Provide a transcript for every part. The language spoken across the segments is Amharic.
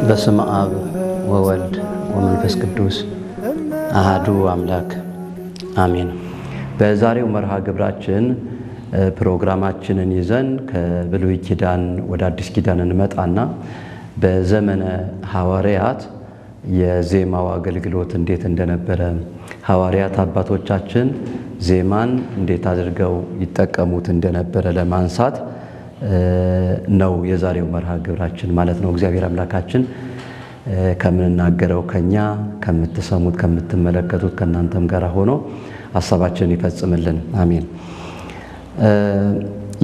በስመ አብ ወወልድ ወመንፈስ ቅዱስ አሃዱ አምላክ አሜን። በዛሬው መርሃ ግብራችን ፕሮግራማችንን ይዘን ከብሉይ ኪዳን ወደ አዲስ ኪዳን እንመጣና በዘመነ ሐዋርያት የዜማው አገልግሎት እንዴት እንደነበረ ሐዋርያት አባቶቻችን ዜማን እንዴት አድርገው ይጠቀሙት እንደነበረ ለማንሳት ነው የዛሬው መርሃ ግብራችን ማለት ነው። እግዚአብሔር አምላካችን ከምንናገረው ከኛ ከምትሰሙት ከምትመለከቱት ከናንተም ጋር ሆኖ ሐሳባችንን ይፈጽምልን አሜን።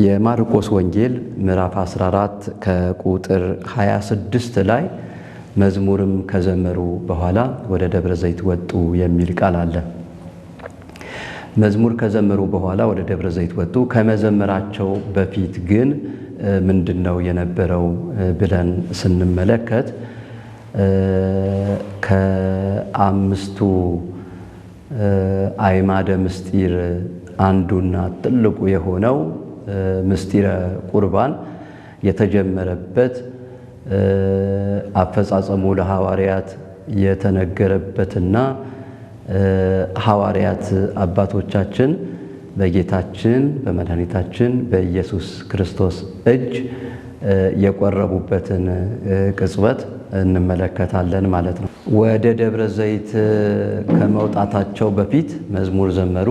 የማርቆስ ወንጌል ምዕራፍ 14 ከቁጥር 26 ላይ መዝሙርም ከዘመሩ በኋላ ወደ ደብረ ዘይት ወጡ የሚል ቃል አለ። መዝሙር ከዘመሩ በኋላ ወደ ደብረ ዘይት ወጡ። ከመዘመራቸው በፊት ግን ምንድነው የነበረው ብለን ስንመለከት ከአምስቱ አዕማደ ምስጢር አንዱና ትልቁ የሆነው ምስጢረ ቁርባን የተጀመረበት አፈጻጸሙ ለሐዋርያት የተነገረበትና ሐዋርያት አባቶቻችን በጌታችን በመድኃኒታችን በኢየሱስ ክርስቶስ እጅ የቆረቡበትን ቅጽበት እንመለከታለን ማለት ነው። ወደ ደብረ ዘይት ከመውጣታቸው በፊት መዝሙር ዘመሩ።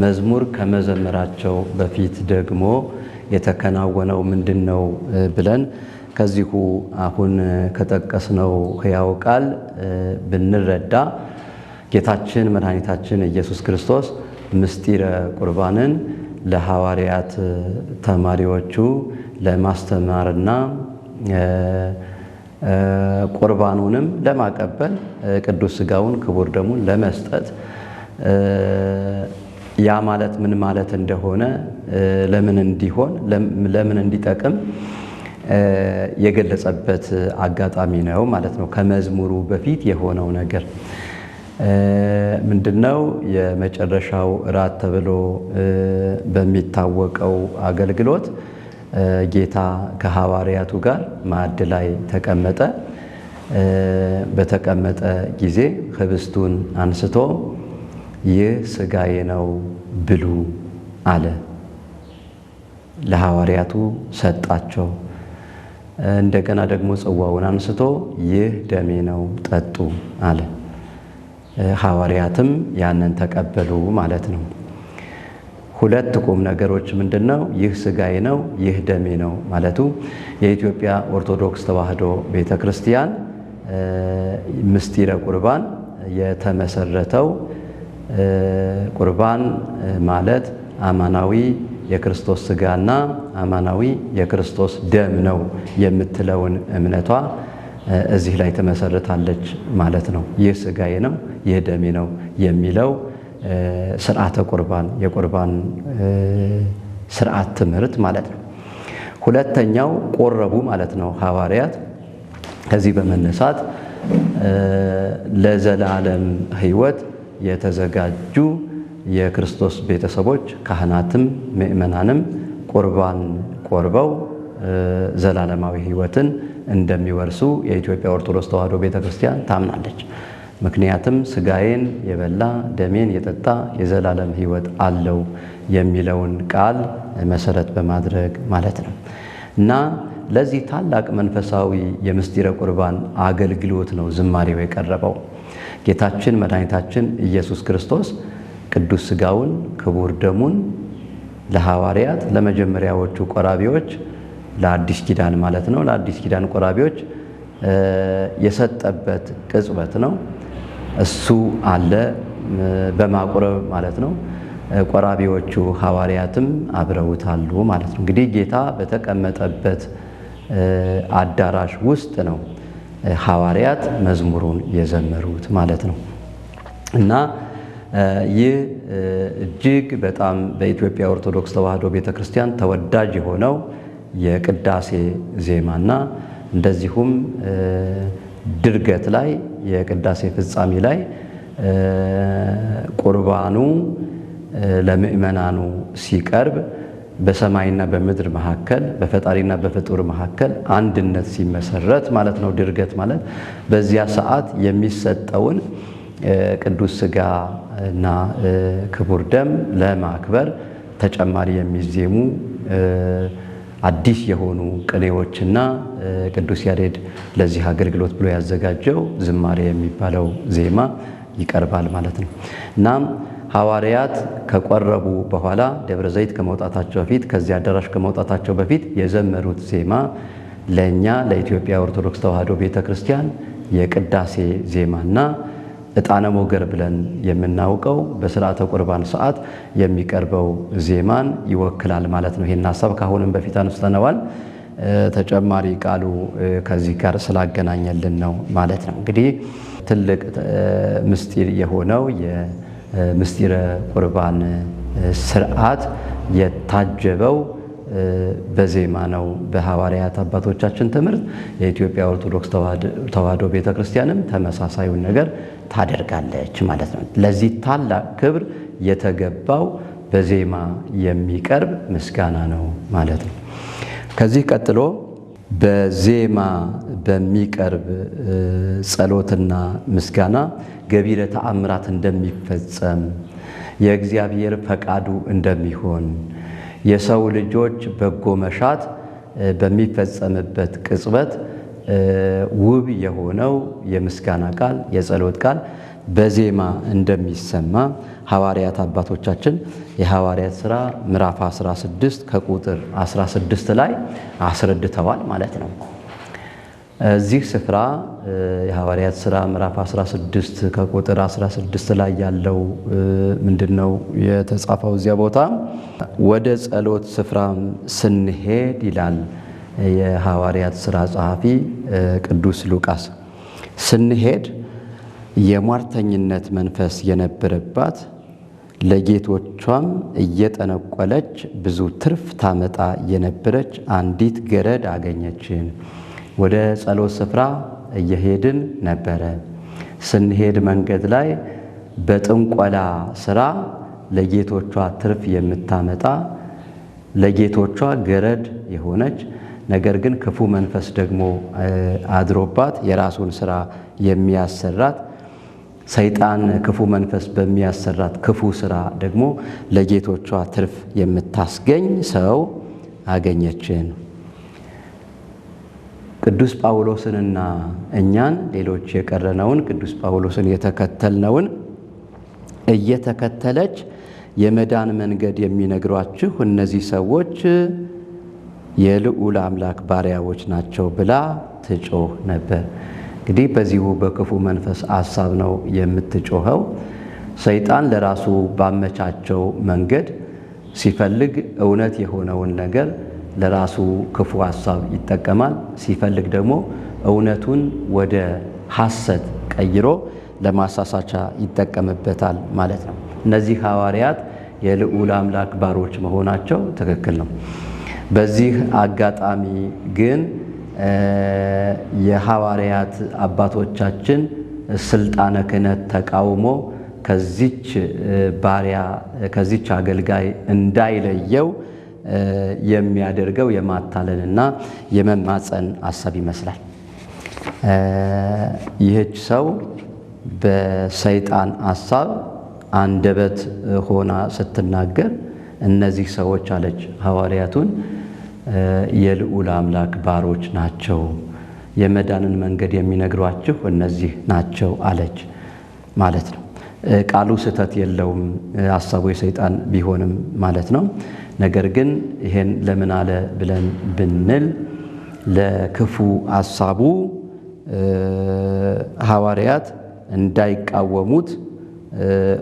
መዝሙር ከመዘመራቸው በፊት ደግሞ የተከናወነው ምንድነው ብለን ከዚሁ አሁን ከጠቀስነው ሕያው ቃል ብንረዳ ጌታችን መድኃኒታችን ኢየሱስ ክርስቶስ ምስጢረ ቁርባንን ለሐዋርያት ተማሪዎቹ ለማስተማርና ቁርባኑንም ለማቀበል ቅዱስ ሥጋውን ክቡር ደሙን ለመስጠት ያ ማለት ምን ማለት እንደሆነ ለምን እንዲሆን ለምን እንዲጠቅም የገለጸበት አጋጣሚ ነው ማለት ነው። ከመዝሙሩ በፊት የሆነው ነገር ምንድነው? የመጨረሻው እራት ተብሎ በሚታወቀው አገልግሎት ጌታ ከሐዋርያቱ ጋር ማዕድ ላይ ተቀመጠ። በተቀመጠ ጊዜ ኅብስቱን አንስቶ ይህ ሥጋዬ ነው ብሉ አለ። ለሐዋርያቱ ሰጣቸው። እንደገና ደግሞ ጽዋውን አንስቶ ይህ ደሜ ነው ጠጡ አለ። ሐዋርያትም ያንን ተቀበሉ ማለት ነው። ሁለት ቁም ነገሮች ምንድነው? ይህ ሥጋዬ ነው፣ ይህ ደሜ ነው ማለቱ የኢትዮጵያ ኦርቶዶክስ ተዋሕዶ ቤተክርስቲያን ምስጢረ ቁርባን የተመሰረተው ቁርባን ማለት አማናዊ የክርስቶስ ሥጋና አማናዊ የክርስቶስ ደም ነው የምትለውን እምነቷ እዚህ ላይ ተመሰረታለች ማለት ነው። ይህ ሥጋዬ ነው፣ ይህ ደሜ ነው የሚለው ስርዓተ ቁርባን የቁርባን ስርዓት ትምህርት ማለት ነው። ሁለተኛው ቆረቡ ማለት ነው። ሐዋርያት ከዚህ በመነሳት ለዘላለም ሕይወት የተዘጋጁ የክርስቶስ ቤተሰቦች ካህናትም ምእመናንም ቁርባን ቆርበው ዘላለማዊ ሕይወትን እንደሚወርሱ የኢትዮጵያ ኦርቶዶክስ ተዋሕዶ ቤተክርስቲያን ታምናለች። ምክንያቱም ሥጋዬን የበላ ደሜን የጠጣ የዘላለም ሕይወት አለው የሚለውን ቃል መሰረት በማድረግ ማለት ነው። እና ለዚህ ታላቅ መንፈሳዊ የምስጢረ ቁርባን አገልግሎት ነው ዝማሬው የቀረበው። ጌታችን መድኃኒታችን ኢየሱስ ክርስቶስ ቅዱስ ሥጋውን ክቡር ደሙን ለሐዋርያት ለመጀመሪያዎቹ ቆራቢዎች ለአዲስ ኪዳን ማለት ነው ለአዲስ ኪዳን ቆራቢዎች የሰጠበት ቅጽበት ነው። እሱ አለ በማቁረብ ማለት ነው። ቆራቢዎቹ ሐዋርያትም አብረውታሉ ማለት ነው። እንግዲህ ጌታ በተቀመጠበት አዳራሽ ውስጥ ነው ሐዋርያት መዝሙሩን የዘመሩት ማለት ነው። እና ይህ እጅግ በጣም በኢትዮጵያ ኦርቶዶክስ ተዋሕዶ ቤተክርስቲያን ተወዳጅ የሆነው የቅዳሴ ዜማና እንደዚሁም ድርገት ላይ የቅዳሴ ፍጻሜ ላይ ቁርባኑ ለምእመናኑ ሲቀርብ በሰማይና በምድር መካከል በፈጣሪና በፍጡር መካከል አንድነት ሲመሰረት ማለት ነው። ድርገት ማለት በዚያ ሰዓት የሚሰጠውን ቅዱስ ሥጋና ክቡር ደም ለማክበር ተጨማሪ የሚዜሙ አዲስ የሆኑ ቅኔዎችና ቅዱስ ያሬድ ለዚህ አገልግሎት ብሎ ያዘጋጀው ዝማሬ የሚባለው ዜማ ይቀርባል ማለት ነው። እናም ሐዋርያት ከቆረቡ በኋላ ደብረ ዘይት ከመውጣታቸው በፊት ከዚያ አዳራሽ ከመውጣታቸው በፊት የዘመሩት ዜማ ለእኛ ለኢትዮጵያ ኦርቶዶክስ ተዋሕዶ ቤተክርስቲያን የቅዳሴ ዜማና ዕጣነ ሞገር ብለን የምናውቀው በሥርዓተ ቁርባን ሰዓት የሚቀርበው ዜማን ይወክላል ማለት ነው። ይህን ሐሳብ ካሁንም በፊት አንስተነዋል። ተጨማሪ ቃሉ ከዚህ ጋር ስላገናኘልን ነው ማለት ነው። እንግዲህ ትልቅ ምስጢር የሆነው የምስጢረ ቁርባን ስርዓት የታጀበው በዜማ ነው። በሐዋርያት አባቶቻችን ትምህርት የኢትዮጵያ ኦርቶዶክስ ተዋሕዶ ቤተክርስቲያንም ተመሳሳዩን ነገር ታደርጋለች ማለት ነው። ለዚህ ታላቅ ክብር የተገባው በዜማ የሚቀርብ ምስጋና ነው ማለት ነው። ከዚህ ቀጥሎ በዜማ በሚቀርብ ጸሎትና ምስጋና ገቢረ ተአምራት እንደሚፈጸም የእግዚአብሔር ፈቃዱ እንደሚሆን የሰው ልጆች በጎ መሻት በሚፈጸምበት ቅጽበት ውብ የሆነው የምስጋና ቃል የጸሎት ቃል በዜማ እንደሚሰማ ሐዋርያት አባቶቻችን የሐዋርያት ሥራ ምዕራፍ 16 ከቁጥር 16 ላይ አስረድተዋል ማለት ነው። እዚህ ስፍራ የሐዋርያት ሥራ ምዕራፍ 16 ከቁጥር 16 ላይ ያለው ምንድነው የተጻፈው? እዚያ ቦታ ወደ ጸሎት ስፍራ ስንሄድ ይላል የሐዋርያት ሥራ ጸሐፊ ቅዱስ ሉቃስ። ስንሄድ የሟርተኝነት መንፈስ የነበረባት ለጌቶቿም እየጠነቆለች ብዙ ትርፍ ታመጣ የነበረች አንዲት ገረድ አገኘችን። ወደ ጸሎት ስፍራ እየሄድን ነበረ። ስንሄድ መንገድ ላይ በጥንቆላ ስራ ለጌቶቿ ትርፍ የምታመጣ ለጌቶቿ ገረድ የሆነች ነገር ግን ክፉ መንፈስ ደግሞ አድሮባት የራሱን ስራ የሚያሰራት ሰይጣን ክፉ መንፈስ በሚያሰራት ክፉ ስራ ደግሞ ለጌቶቿ ትርፍ የምታስገኝ ሰው አገኘችን። ቅዱስ ጳውሎስንና እኛን ሌሎች የቀረነውን ቅዱስ ጳውሎስን የተከተልነውን እየተከተለች የመዳን መንገድ የሚነግሯችሁ እነዚህ ሰዎች የልዑል አምላክ ባሪያዎች ናቸው ብላ ትጮህ ነበር። እንግዲህ በዚሁ በክፉ መንፈስ ሐሳብ ነው የምትጮኸው። ሰይጣን ለራሱ ባመቻቸው መንገድ ሲፈልግ እውነት የሆነውን ነገር ለራሱ ክፉ ሐሳብ ይጠቀማል። ሲፈልግ ደግሞ እውነቱን ወደ ሐሰት ቀይሮ ለማሳሳቻ ይጠቀምበታል ማለት ነው። እነዚህ ሐዋርያት የልዑል አምላክ ባሮች መሆናቸው ትክክል ነው። በዚህ አጋጣሚ ግን የሐዋርያት አባቶቻችን ስልጣነ ክህነት ተቃውሞ ከዚች ባሪያ ከዚች አገልጋይ እንዳይለየው የሚያደርገው የማታለልና የመማፀን ሐሳብ ይመስላል። ይህች ሰው በሰይጣን ሐሳብ አንደበት ሆና ስትናገር እነዚህ ሰዎች አለች ሐዋርያቱን የልዑል አምላክ ባሮች ናቸው፣ የመዳንን መንገድ የሚነግሯችሁ እነዚህ ናቸው አለች ማለት ነው። ቃሉ ስህተት የለውም፣ ሐሳቡ የሰይጣን ቢሆንም ማለት ነው። ነገር ግን ይሄን ለምን አለ ብለን ብንል ለክፉ ሐሳቡ ሐዋርያት እንዳይቃወሙት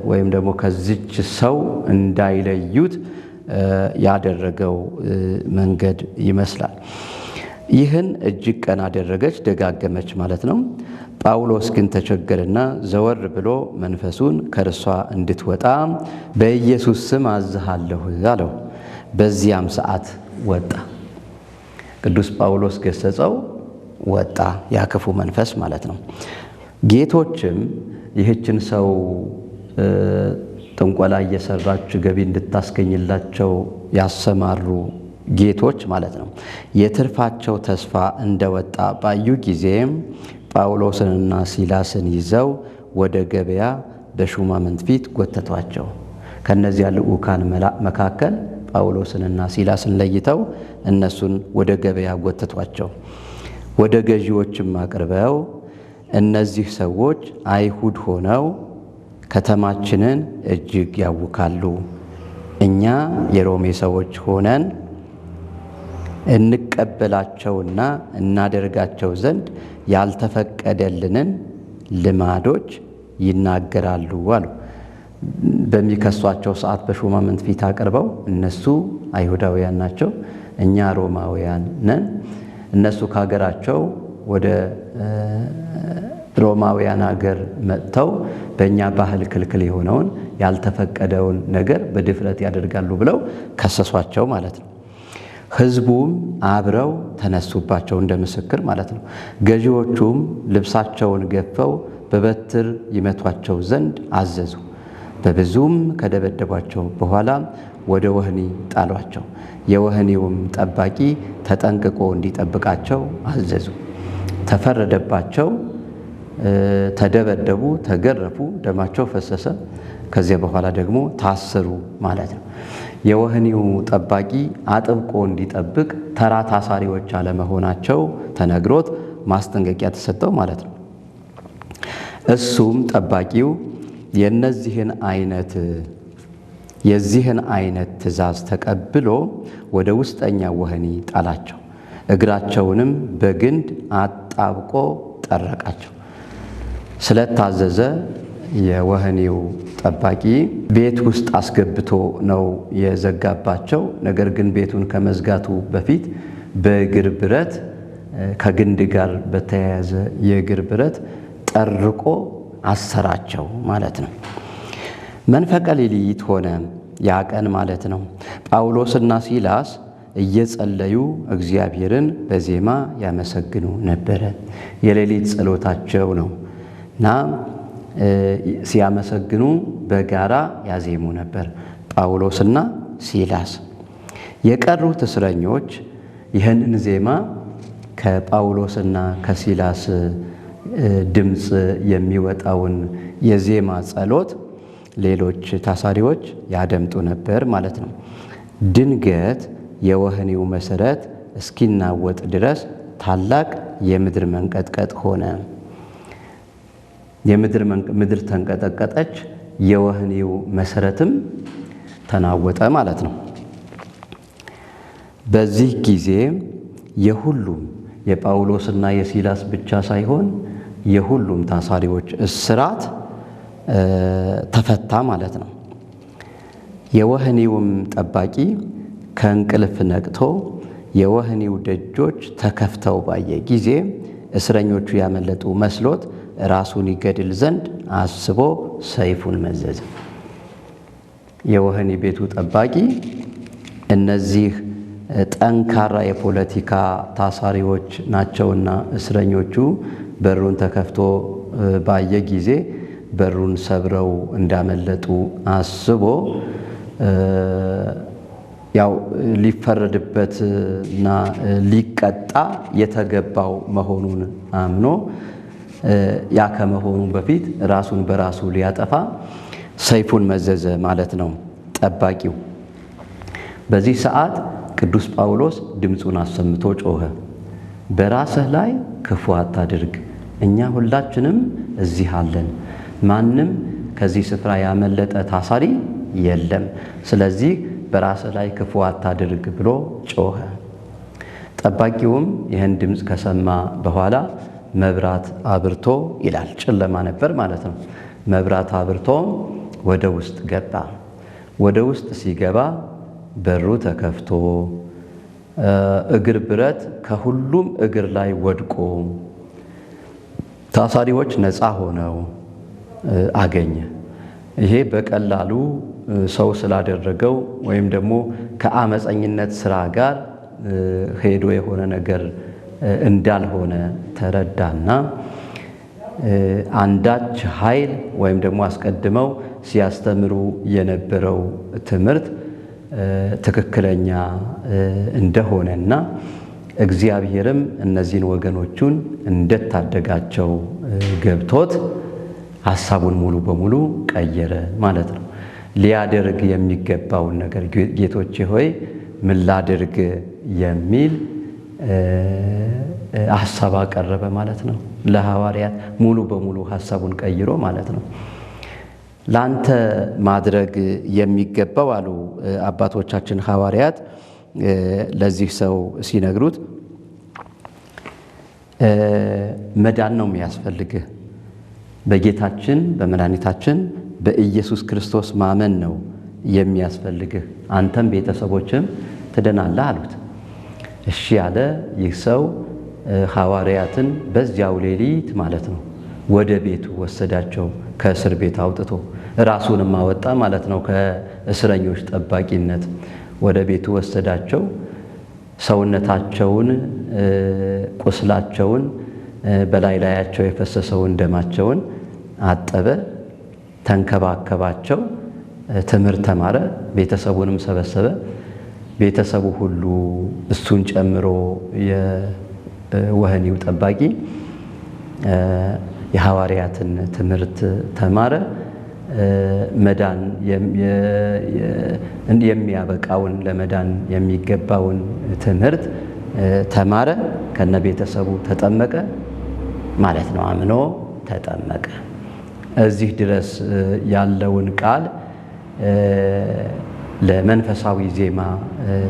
ወይም ደግሞ ከዚች ሰው እንዳይለዩት ያደረገው መንገድ ይመስላል። ይህን እጅግ ቀን አደረገች፣ ደጋገመች ማለት ነው። ጳውሎስ ግን ተቸገረና ዘወር ብሎ መንፈሱን ከእርሷ እንድትወጣ በኢየሱስ ስም አዝሃለሁ አለው። በዚያም ሰዓት ወጣ። ቅዱስ ጳውሎስ ገሰጸው፣ ወጣ፣ ያ ክፉ መንፈስ ማለት ነው። ጌቶችም ይህችን ሰው ጥንቆላ እየሰራች ገቢ እንድታስገኝላቸው ያሰማሩ ጌቶች ማለት ነው የትርፋቸው ተስፋ እንደወጣ ባዩ ጊዜም ጳውሎስንና ሲላስን ይዘው ወደ ገበያ በሹማምንት ፊት ጎተቷቸው። ከነዚያ ልዑካን መካከል ጳውሎስንና ሲላስን ለይተው እነሱን ወደ ገበያ ጎተቷቸው። ወደ ገዢዎችም አቅርበው እነዚህ ሰዎች አይሁድ ሆነው ከተማችንን እጅግ ያውካሉ፣ እኛ የሮሜ ሰዎች ሆነን እንቀበላቸውና እናደርጋቸው ዘንድ ያልተፈቀደልንን ልማዶች ይናገራሉ አሉ። በሚከሷቸው ሰዓት በሹማምንት ፊት አቅርበው እነሱ አይሁዳውያን ናቸው፣ እኛ ሮማውያን ነን። እነሱ ከሀገራቸው ወደ ሮማውያን ሀገር መጥተው በእኛ ባህል ክልክል የሆነውን ያልተፈቀደውን ነገር በድፍረት ያደርጋሉ ብለው ከሰሷቸው ማለት ነው። ሕዝቡም አብረው ተነሱባቸው እንደ ምስክር ማለት ነው። ገዢዎቹም ልብሳቸውን ገፈው በበትር ይመቷቸው ዘንድ አዘዙ። በብዙም ከደበደቧቸው በኋላ ወደ ወህኒ ጣሏቸው። የወህኒውም ጠባቂ ተጠንቅቆ እንዲጠብቃቸው አዘዙ። ተፈረደባቸው፣ ተደበደቡ፣ ተገረፉ፣ ደማቸው ፈሰሰ። ከዚያ በኋላ ደግሞ ታሰሩ ማለት ነው። የወህኒው ጠባቂ አጥብቆ እንዲጠብቅ ተራ ታሳሪዎች አለመሆናቸው ተነግሮት ማስጠንቀቂያ ተሰጠው ማለት ነው። እሱም ጠባቂው የዚህን አይነት ትእዛዝ ተቀብሎ ወደ ውስጠኛ ወህኒ ጣላቸው። እግራቸውንም በግንድ አጣብቆ ጠረቃቸው። ስለታዘዘ የወህኒው ጠባቂ ቤት ውስጥ አስገብቶ ነው የዘጋባቸው። ነገር ግን ቤቱን ከመዝጋቱ በፊት በእግር ብረት ከግንድ ጋር በተያያዘ የእግር ብረት ጠርቆ አሰራቸው ማለት ነው። መንፈቀ ሌሊት ሆነ፣ ያ ቀን ማለት ነው። ጳውሎስና ሲላስ እየጸለዩ እግዚአብሔርን በዜማ ያመሰግኑ ነበረ። የሌሊት ጸሎታቸው ነው እና ሲያመሰግኑ በጋራ ያዜሙ ነበር ጳውሎስና ሲላስ። የቀሩት እስረኞች ይህንን ዜማ ከጳውሎስና ከሲላስ ድምፅ የሚወጣውን የዜማ ጸሎት ሌሎች ታሳሪዎች ያደምጡ ነበር ማለት ነው። ድንገት የወህኒው መሰረት እስኪናወጥ ድረስ ታላቅ የምድር መንቀጥቀጥ ሆነ። ምድር ተንቀጠቀጠች፣ የወህኒው መሰረትም ተናወጠ ማለት ነው። በዚህ ጊዜ የሁሉም የጳውሎስና የሲላስ ብቻ ሳይሆን የሁሉም ታሳሪዎች እስራት ተፈታ ማለት ነው። የወህኒውም ጠባቂ ከእንቅልፍ ነቅቶ የወህኒው ደጆች ተከፍተው ባየ ጊዜ እስረኞቹ ያመለጡ መስሎት ራሱን ይገድል ዘንድ አስቦ ሰይፉን መዘዘ። የወህኒ ቤቱ ጠባቂ እነዚህ ጠንካራ የፖለቲካ ታሳሪዎች ናቸውና እስረኞቹ በሩን ተከፍቶ ባየ ጊዜ በሩን ሰብረው እንዳመለጡ አስቦ ያው ሊፈረድበትና ሊቀጣ የተገባው መሆኑን አምኖ ያ ከመሆኑ በፊት ራሱን በራሱ ሊያጠፋ ሰይፉን መዘዘ ማለት ነው ጠባቂው። በዚህ ሰዓት ቅዱስ ጳውሎስ ድምፁን አሰምቶ ጮኸ፣ በራስህ ላይ ክፉ አታድርግ፣ እኛ ሁላችንም እዚህ አለን፣ ማንም ከዚህ ስፍራ ያመለጠ ታሳሪ የለም፣ ስለዚህ በራስህ ላይ ክፉ አታድርግ ብሎ ጮኸ። ጠባቂውም ይህን ድምፅ ከሰማ በኋላ መብራት አብርቶ ይላል፣ ጨለማ ነበር ማለት ነው። መብራት አብርቶ ወደ ውስጥ ገባ። ወደ ውስጥ ሲገባ በሩ ተከፍቶ እግር ብረት ከሁሉም እግር ላይ ወድቆ ታሳሪዎች ነፃ ሆነው አገኘ። ይሄ በቀላሉ ሰው ስላደረገው ወይም ደግሞ ከአመፀኝነት ስራ ጋር ሄዶ የሆነ ነገር እንዳልሆነ ተረዳና አንዳች ኃይል ወይም ደግሞ አስቀድመው ሲያስተምሩ የነበረው ትምህርት ትክክለኛ እንደሆነና እግዚአብሔርም እነዚህን ወገኖቹን እንደታደጋቸው ገብቶት ሐሳቡን ሙሉ በሙሉ ቀየረ ማለት ነው። ሊያደርግ የሚገባውን ነገር ጌቶቼ ሆይ ምን ላድርግ የሚል ሐሳብ አቀረበ ማለት ነው። ለሐዋርያት ሙሉ በሙሉ ሐሳቡን ቀይሮ ማለት ነው። ላንተ ማድረግ የሚገባው አሉ አባቶቻችን ሐዋርያት ለዚህ ሰው ሲነግሩት መዳን ነው የሚያስፈልግህ፣ በጌታችን በመድኃኒታችን በኢየሱስ ክርስቶስ ማመን ነው የሚያስፈልግህ፣ አንተም ቤተሰቦችም ትድናለህ አሉት። እሺ ያለ ይህ ሰው ሐዋርያትን በዚያው ሌሊት ማለት ነው ወደ ቤቱ ወሰዳቸው። ከእስር ቤት አውጥቶ ራሱንም አወጣ ማለት ነው። ከእስረኞች ጠባቂነት ወደ ቤቱ ወሰዳቸው። ሰውነታቸውን፣ ቁስላቸውን፣ በላይ ላያቸው የፈሰሰውን ደማቸውን አጠበ፣ ተንከባከባቸው፣ ትምህርት ተማረ፣ ቤተሰቡንም ሰበሰበ። ቤተሰቡ ሁሉ እሱን ጨምሮ የወህኒው ጠባቂ የሐዋርያትን ትምህርት ተማረ። መዳን የሚያበቃውን ለመዳን የሚገባውን ትምህርት ተማረ። ከነ ቤተሰቡ ተጠመቀ ማለት ነው። አምኖ ተጠመቀ። እዚህ ድረስ ያለውን ቃል ለመንፈሳዊ ዜማ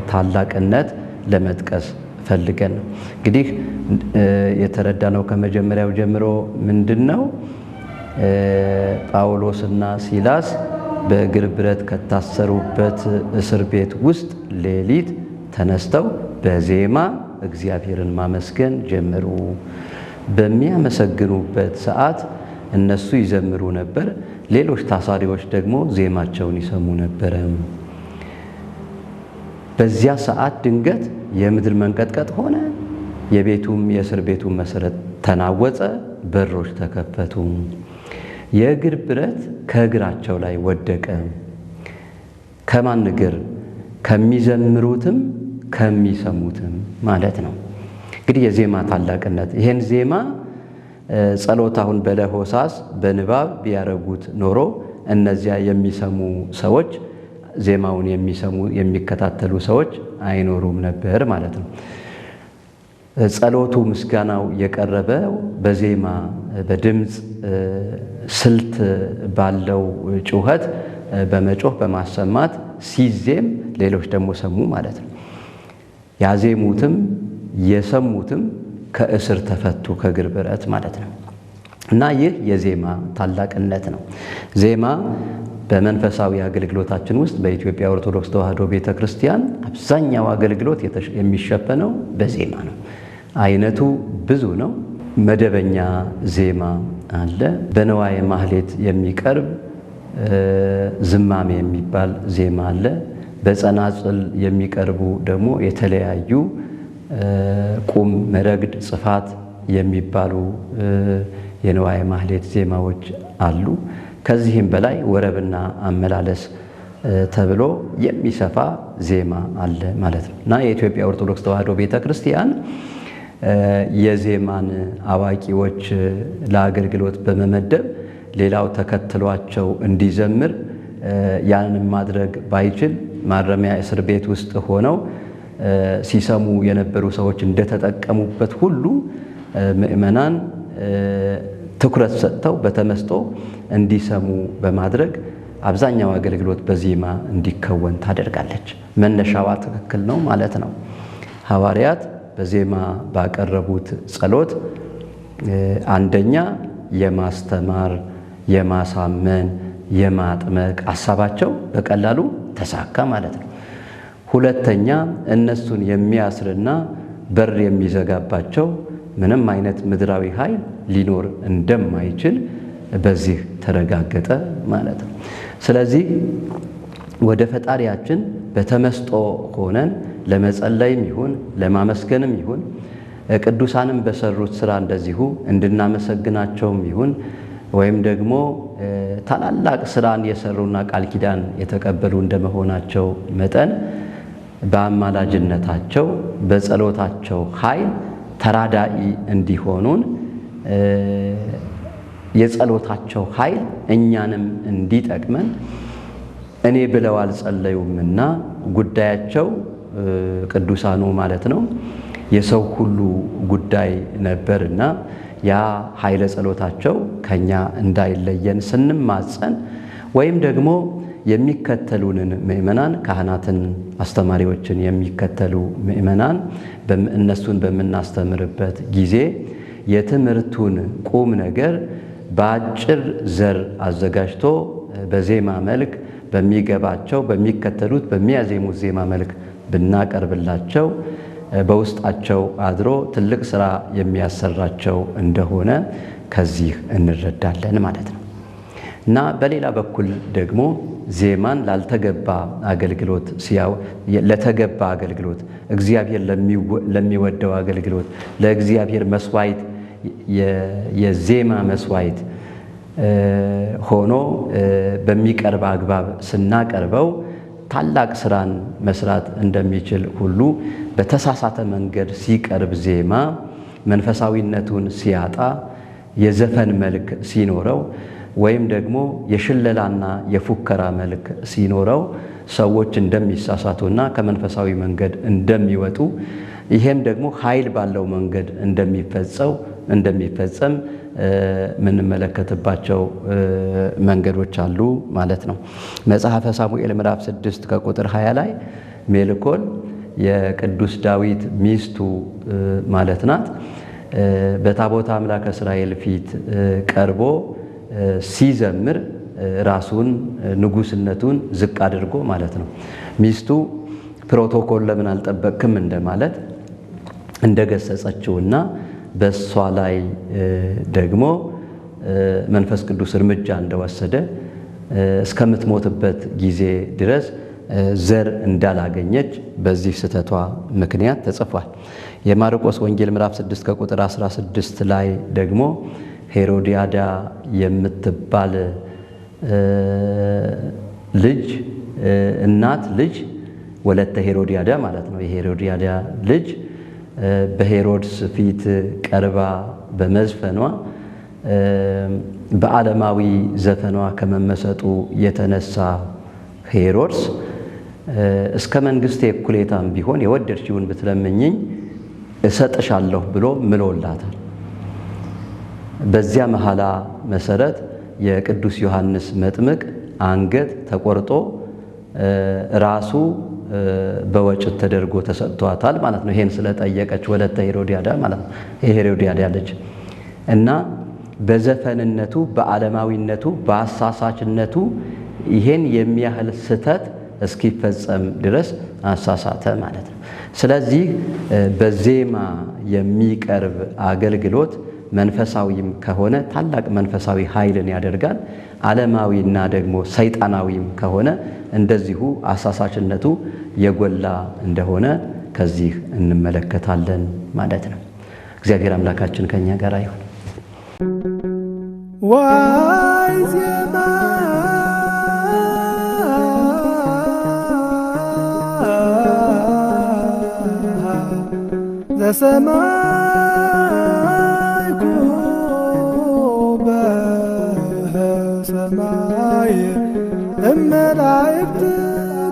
ታላቅነት ለመጥቀስ ፈልገን ነው። እንግዲህ የተረዳነው ከመጀመሪያው ጀምሮ ምንድነው? ጳውሎስና ሲላስ በእግር ብረት ከታሰሩበት እስር ቤት ውስጥ ሌሊት ተነስተው በዜማ እግዚአብሔርን ማመስገን ጀመሩ። በሚያመሰግኑበት ሰዓት እነሱ ይዘምሩ ነበር፣ ሌሎች ታሳሪዎች ደግሞ ዜማቸውን ይሰሙ ነበረ። በዚያ ሰዓት ድንገት የምድር መንቀጥቀጥ ሆነ። የቤቱም የእስር ቤቱም መሰረት ተናወጸ፣ በሮች ተከፈቱ። የእግር ብረት ከእግራቸው ላይ ወደቀ። ከማን እግር? ከሚዘምሩትም ከሚሰሙትም ማለት ነው። እንግዲህ የዜማ ታላቅነት ይሄን ዜማ ጸሎት አሁን በለሆሳስ በንባብ ቢያረጉት ኖሮ እነዚያ የሚሰሙ ሰዎች ዜማውን የሚሰሙ የሚከታተሉ ሰዎች አይኖሩም ነበር ማለት ነው። ጸሎቱ ምስጋናው የቀረበው በዜማ በድምፅ ስልት ባለው ጩኸት በመጮህ በማሰማት ሲዜም ሌሎች ደግሞ ሰሙ ማለት ነው። ያዜሙትም የሰሙትም ከእስር ተፈቱ ከእግር ብረት ማለት ነው። እና ይህ የዜማ ታላቅነት ነው። ዜማ በመንፈሳዊ አገልግሎታችን ውስጥ በኢትዮጵያ ኦርቶዶክስ ተዋሕዶ ቤተክርስቲያን አብዛኛው አገልግሎት የሚሸፈነው በዜማ ነው። አይነቱ ብዙ ነው። መደበኛ ዜማ አለ። በነዋየ ማህሌት የሚቀርብ ዝማሜ የሚባል ዜማ አለ። በጸናጽል የሚቀርቡ ደግሞ የተለያዩ ቁም፣ መረግድ፣ ጽፋት የሚባሉ የነዋየ ማህሌት ዜማዎች አሉ። ከዚህም በላይ ወረብና አመላለስ ተብሎ የሚሰፋ ዜማ አለ ማለት ነው። እና የኢትዮጵያ ኦርቶዶክስ ተዋሕዶ ቤተክርስቲያን የዜማን አዋቂዎች ለአገልግሎት በመመደብ ሌላው ተከትሏቸው እንዲዘምር ያንን ማድረግ ባይችል ማረሚያ እስር ቤት ውስጥ ሆነው ሲሰሙ የነበሩ ሰዎች እንደተጠቀሙበት ሁሉ ምእመናን ትኩረት ሰጥተው በተመስጦ እንዲሰሙ በማድረግ አብዛኛው አገልግሎት በዜማ እንዲከወን ታደርጋለች። መነሻዋ ትክክል ነው ማለት ነው። ሐዋርያት በዜማ ባቀረቡት ጸሎት አንደኛ የማስተማር፣ የማሳመን፣ የማጥመቅ ሐሳባቸው በቀላሉ ተሳካ ማለት ነው። ሁለተኛ እነሱን የሚያስርና በር የሚዘጋባቸው ምንም አይነት ምድራዊ ኃይል ሊኖር እንደማይችል በዚህ ተረጋገጠ ማለት ነው። ስለዚህ ወደ ፈጣሪያችን በተመስጦ ሆነን ለመጸለይም ይሁን ለማመስገንም ይሁን ቅዱሳንም በሰሩት ስራ እንደዚሁ እንድናመሰግናቸውም ይሁን ወይም ደግሞ ታላላቅ ስራን የሰሩና ቃል ኪዳን የተቀበሉ እንደመሆናቸው መጠን በአማላጅነታቸው በጸሎታቸው ኃይል ተራዳኢ እንዲሆኑን የጸሎታቸው ኃይል እኛንም እንዲጠቅመን እኔ ብለው አልጸለዩምና ጉዳያቸው ቅዱሳኑ ማለት ነው የሰው ሁሉ ጉዳይ ነበርና ያ ኃይለ ጸሎታቸው ከኛ እንዳይለየን ስንማጸን ወይም ደግሞ የሚከተሉንን ምእመናን ካህናትን አስተማሪዎችን የሚከተሉ ምእመናን እነሱን በምናስተምርበት ጊዜ የትምህርቱን ቁም ነገር በአጭር ዘር አዘጋጅቶ በዜማ መልክ በሚገባቸው በሚከተሉት በሚያዜሙት ዜማ መልክ ብናቀርብላቸው በውስጣቸው አድሮ ትልቅ ስራ የሚያሰራቸው እንደሆነ ከዚህ እንረዳለን ማለት ነው። እና በሌላ በኩል ደግሞ ዜማን ላልተገባ አገልግሎት ለተገባ አገልግሎት እግዚአብሔር ለሚወደው አገልግሎት ለእግዚአብሔር መስዋዕት የዜማ መስዋዕት ሆኖ በሚቀርብ አግባብ ስናቀርበው ታላቅ ስራን መስራት እንደሚችል ሁሉ በተሳሳተ መንገድ ሲቀርብ ዜማ መንፈሳዊነቱን ሲያጣ የዘፈን መልክ ሲኖረው ወይም ደግሞ የሽለላና የፉከራ መልክ ሲኖረው ሰዎች እንደሚሳሳቱና ከመንፈሳዊ መንገድ እንደሚወጡ ይሄም ደግሞ ኃይል ባለው መንገድ እንደሚፈጸም ምንመለከትባቸው መንገዶች አሉ ማለት ነው። መጽሐፈ ሳሙኤል ምዕራፍ 6 ከቁጥር 20 ላይ ሜልኮል የቅዱስ ዳዊት ሚስቱ ማለት ናት በታቦተ አምላክ እስራኤል ፊት ቀርቦ ሲዘምር ራሱን ንጉስነቱን ዝቅ አድርጎ ማለት ነው ሚስቱ ፕሮቶኮል ለምን አልጠበቅም እንደማለት እንደገሰጸችውና በሷ ላይ ደግሞ መንፈስ ቅዱስ እርምጃ እንደወሰደ እስከምትሞትበት ጊዜ ድረስ ዘር እንዳላገኘች በዚህ ስተቷ ምክንያት ተጽፏል። የማርቆስ ወንጌል ምዕራፍ 6 ከቁጥር 16 ላይ ደግሞ ሄሮዲያዳ የምትባል ልጅ እናት ልጅ ወለተ ሄሮዲያዳ ማለት ነው የሄሮዲያዳ ልጅ በሄሮድስ ፊት ቀርባ በመዝፈኗ በዓለማዊ ዘፈኗ ከመመሰጡ የተነሳ ሄሮድስ እስከ መንግስቴ እኩሌታም ቢሆን የወደድሽውን ብትለምኝኝ እሰጥሻለሁ ብሎ ምሎላታል። በዚያ መሐላ መሰረት የቅዱስ ዮሐንስ መጥምቅ አንገት ተቆርጦ ራሱ በወጭት ተደርጎ ተሰጥቷታል ማለት ነው። ይሄን ስለጠየቀች ወለተ ሄሮዲያዳ ማለት ነው የሄሮዲያዳ ልጅ እና በዘፈንነቱ በዓለማዊነቱ በአሳሳችነቱ ይሄን የሚያህል ስተት እስኪፈጸም ድረስ አሳሳተ ማለት ነው። ስለዚህ በዜማ የሚቀርብ አገልግሎት መንፈሳዊም ከሆነ ታላቅ መንፈሳዊ ኃይልን ያደርጋል። ዓለማዊና ደግሞ ሰይጣናዊም ከሆነ እንደዚሁ አሳሳችነቱ የጎላ እንደሆነ ከዚህ እንመለከታለን ማለት ነው። እግዚአብሔር አምላካችን ከኛ ጋር ይሁን። ዋይ ዜማ ዘሰማይኩ በሰማይ እመላእክት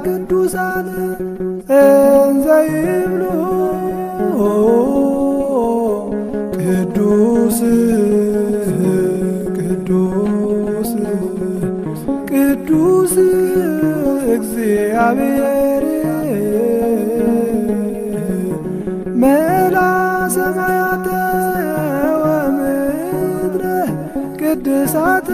ቅዱሳን እንዘ ይብሉ ቅዱስ ቅዱስ ቅዱስ እግዚአብሔር መላ ሰማያተ ወምድረ ቅድሳተ